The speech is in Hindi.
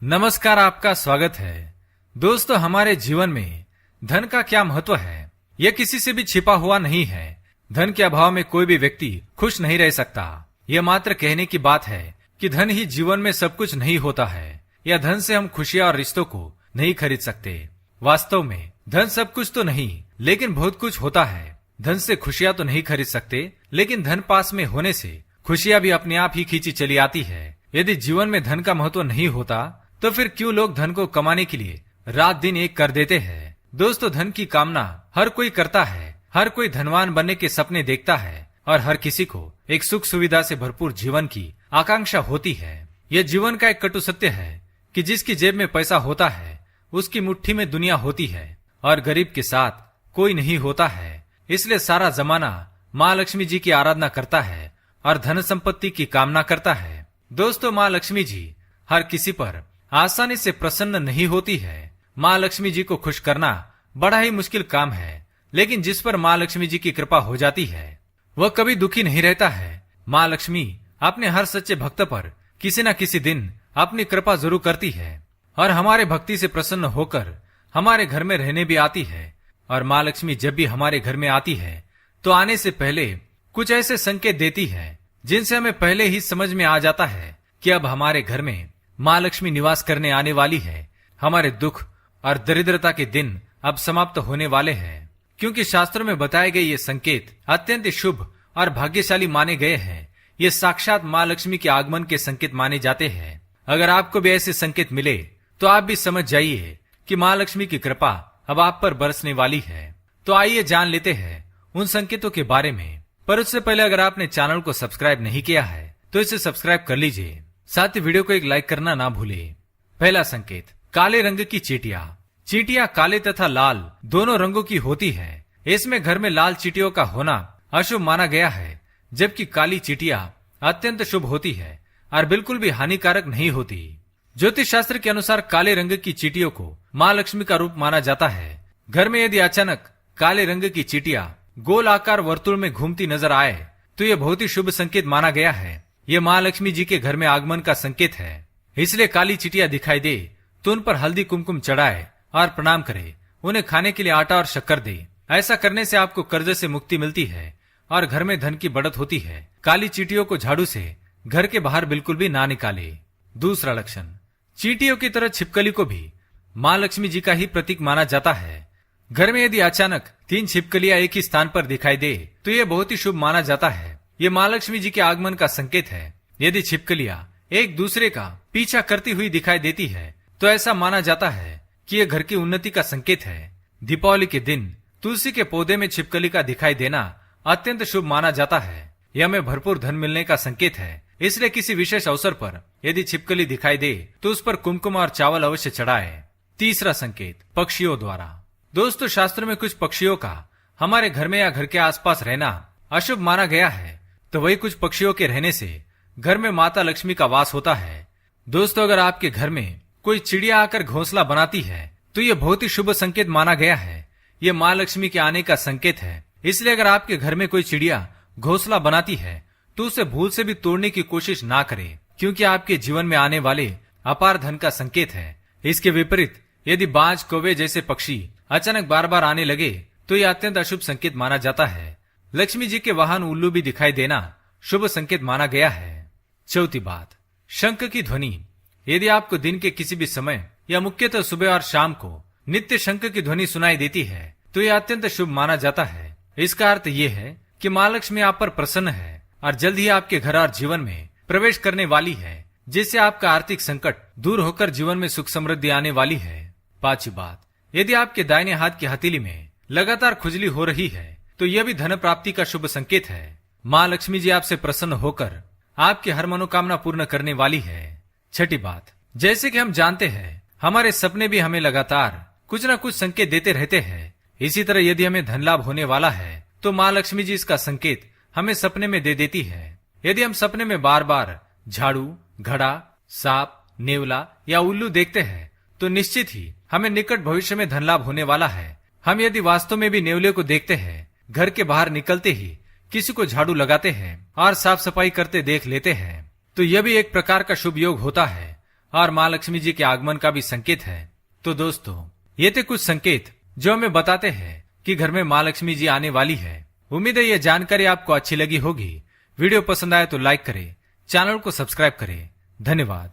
नमस्कार, आपका स्वागत है। दोस्तों, हमारे जीवन में धन का क्या महत्व है, यह किसी से भी छिपा हुआ नहीं है। धन के अभाव में कोई भी व्यक्ति खुश नहीं रह सकता। यह मात्र कहने की बात है कि धन ही जीवन में सब कुछ नहीं होता है, या धन से हम खुशियां और रिश्तों को नहीं खरीद सकते। वास्तव में धन सब कुछ तो नहीं, लेकिन बहुत कुछ होता है। धन से खुशियां तो नहीं खरीद सकते, लेकिन धन पास में होने से खुशियां भी अपने आप ही खींची चली आती है। यदि जीवन में धन का महत्व नहीं होता तो फिर क्यों लोग धन को कमाने के लिए रात दिन एक कर देते हैं। दोस्तों, धन की कामना हर कोई करता है। हर कोई धनवान बनने के सपने देखता है और हर किसी को एक सुख सुविधा से भरपूर जीवन की आकांक्षा होती है। यह जीवन का एक कटु सत्य है कि जिसकी जेब में पैसा होता है उसकी मुट्ठी में दुनिया होती है और गरीब के साथ कोई नहीं होता है। इसलिए सारा जमाना माँ लक्ष्मी जी की आराधना करता है और धन संपत्ति की कामना करता है। दोस्तों, माँ लक्ष्मी जी हर किसी पर आसानी से प्रसन्न नहीं होती है। माँ लक्ष्मी जी को खुश करना बड़ा ही मुश्किल काम है, लेकिन जिस पर माँ लक्ष्मी जी की कृपा हो जाती है वह कभी दुखी नहीं रहता है। माँ लक्ष्मी अपने हर सच्चे भक्त पर किसी न किसी दिन अपनी कृपा जरूर करती है और हमारे भक्ति से प्रसन्न होकर हमारे घर में रहने भी आती है। और माँ लक्ष्मी जब भी हमारे घर में आती है तो आने से पहले कुछ ऐसे संकेत देती है जिनसे हमें पहले ही समझ में आ जाता है कि अब हमारे घर में माँ लक्ष्मी निवास करने आने वाली है। हमारे दुख और दरिद्रता के दिन अब समाप्त होने वाले हैं, क्योंकि शास्त्रों में बताए गए ये संकेत अत्यंत शुभ और भाग्यशाली माने गए हैं। ये साक्षात माँ लक्ष्मी के आगमन के संकेत माने जाते हैं। अगर आपको भी ऐसे संकेत मिले तो आप भी समझ जाइए कि माँ लक्ष्मी की कृपा अब आप पर बरसने वाली है। तो आइए जान लेते हैं उन संकेतों के बारे में। पर उससे पहले अगर आपने चैनल को सब्सक्राइब नहीं किया है तो इसे सब्सक्राइब कर लीजिए। साथ ही वीडियो को एक लाइक करना ना भूले। पहला संकेत, काले रंग की चींटियां। चींटियां काले तथा लाल दोनों रंगों की होती है। इसमें घर में लाल चींटियों का होना अशुभ माना गया है, जबकि काली चींटियां अत्यंत शुभ होती है और बिल्कुल भी हानिकारक नहीं होती। ज्योतिष शास्त्र के अनुसार काले रंग की चींटियों को माँ लक्ष्मी का रूप माना जाता है। घर में यदि अचानक काले रंग की चींटियां गोल आकार वर्तुल में घूमती नजर आए तो यह बहुत ही शुभ संकेत माना गया है। यह माँ लक्ष्मी जी के घर में आगमन का संकेत है। इसलिए काली चींटियां दिखाई दे तो उन पर हल्दी कुमकुम चढ़ाए और प्रणाम करे। उन्हें खाने के लिए आटा और शक्कर दे। ऐसा करने से आपको कर्ज से मुक्ति मिलती है और घर में धन की बढ़त होती है। काली चींटियों को झाड़ू से घर के बाहर बिल्कुल भी ना निकाले। दूसरा लक्षण, चींटियों की तरह छिपकली को भी माँ लक्ष्मी जी का ही प्रतीक माना जाता है। घर में यदि अचानक 3 छिपकलियां एक ही स्थान पर दिखाई दे तो यह बहुत ही शुभ माना जाता है। ये माँ लक्ष्मी जी के आगमन का संकेत है। यदि छिपकलियां एक दूसरे का पीछा करती हुई दिखाई देती है तो ऐसा माना जाता है कि यह घर की उन्नति का संकेत है। दीपावली के दिन तुलसी के पौधे में छिपकली का दिखाई देना अत्यंत शुभ माना जाता है। यह हमें भरपूर धन मिलने का संकेत है। इसलिए किसी विशेष अवसर पर यदि छिपकली दिखाई दे तो उस पर कुमकुम और चावल अवश्य चढ़ाए। तीसरा संकेत, पक्षियों द्वारा। दोस्तों, शास्त्र में कुछ पक्षियों का हमारे घर में या घर के आसपास रहना अशुभ माना गया है, तो वही कुछ पक्षियों के रहने से घर में माता लक्ष्मी का वास होता है। दोस्तों, अगर आपके घर में कोई चिड़िया आकर घोंसला बनाती है तो यह बहुत ही शुभ संकेत माना गया है। यह माँ लक्ष्मी के आने का संकेत है। इसलिए अगर आपके घर में कोई चिड़िया घोंसला बनाती है तो उसे भूल से भी तोड़ने की कोशिश ना करें, क्योंकि आपके जीवन में आने वाले अपार धन का संकेत है। इसके विपरीत यदि बाज, कौवे जैसे पक्षी अचानक बार बार आने लगे तो यह अत्यंत अशुभ संकेत माना जाता है। लक्ष्मी जी के वाहन उल्लू भी दिखाई देना शुभ संकेत माना गया है। चौथी बात, शंख की ध्वनि। यदि आपको दिन के किसी भी समय या मुख्यतः सुबह और शाम को नित्य शंख की ध्वनि सुनाई देती है तो यह अत्यंत शुभ माना जाता है। इसका अर्थ ये है कि माँ लक्ष्मी आप पर प्रसन्न है और जल्द ही आपके घर और जीवन में प्रवेश करने वाली है, जिससे आपका आर्थिक संकट दूर होकर जीवन में सुख समृद्धि आने वाली है। पांचवी बात, यदि आपके दाहिने हाथ की हथेली में लगातार खुजली हो रही है तो यह भी धन प्राप्ति का शुभ संकेत है। माँ लक्ष्मी जी आपसे प्रसन्न होकर आपकी हर मनोकामना पूर्ण करने वाली है। छठी बात, जैसे कि हम जानते हैं हमारे सपने भी हमें लगातार कुछ न कुछ संकेत देते रहते हैं। इसी तरह यदि हमें धन लाभ होने वाला है तो माँ लक्ष्मी जी इसका संकेत हमें सपने में दे देती है। यदि हम सपने में बार बार झाड़ू, घड़ा, सांप, नेवला या उल्लू देखते हैं तो निश्चित ही हमें निकट भविष्य में धन लाभ होने वाला है। हम यदि वास्तव में भी नेवले को देखते हैं, घर के बाहर निकलते ही किसी को झाड़ू लगाते हैं और साफ सफाई करते देख लेते हैं तो यह भी एक प्रकार का शुभ योग होता है। और माँ लक्ष्मी जी के आगमन का भी संकेत है। तो दोस्तों, ये थे कुछ संकेत जो हमें बताते हैं कि घर में माँ लक्ष्मी जी आने वाली है। उम्मीद है ये जानकारी आपको अच्छी लगी होगी। वीडियो पसंद आए तो लाइक करें, चैनल को सब्सक्राइब करें। धन्यवाद।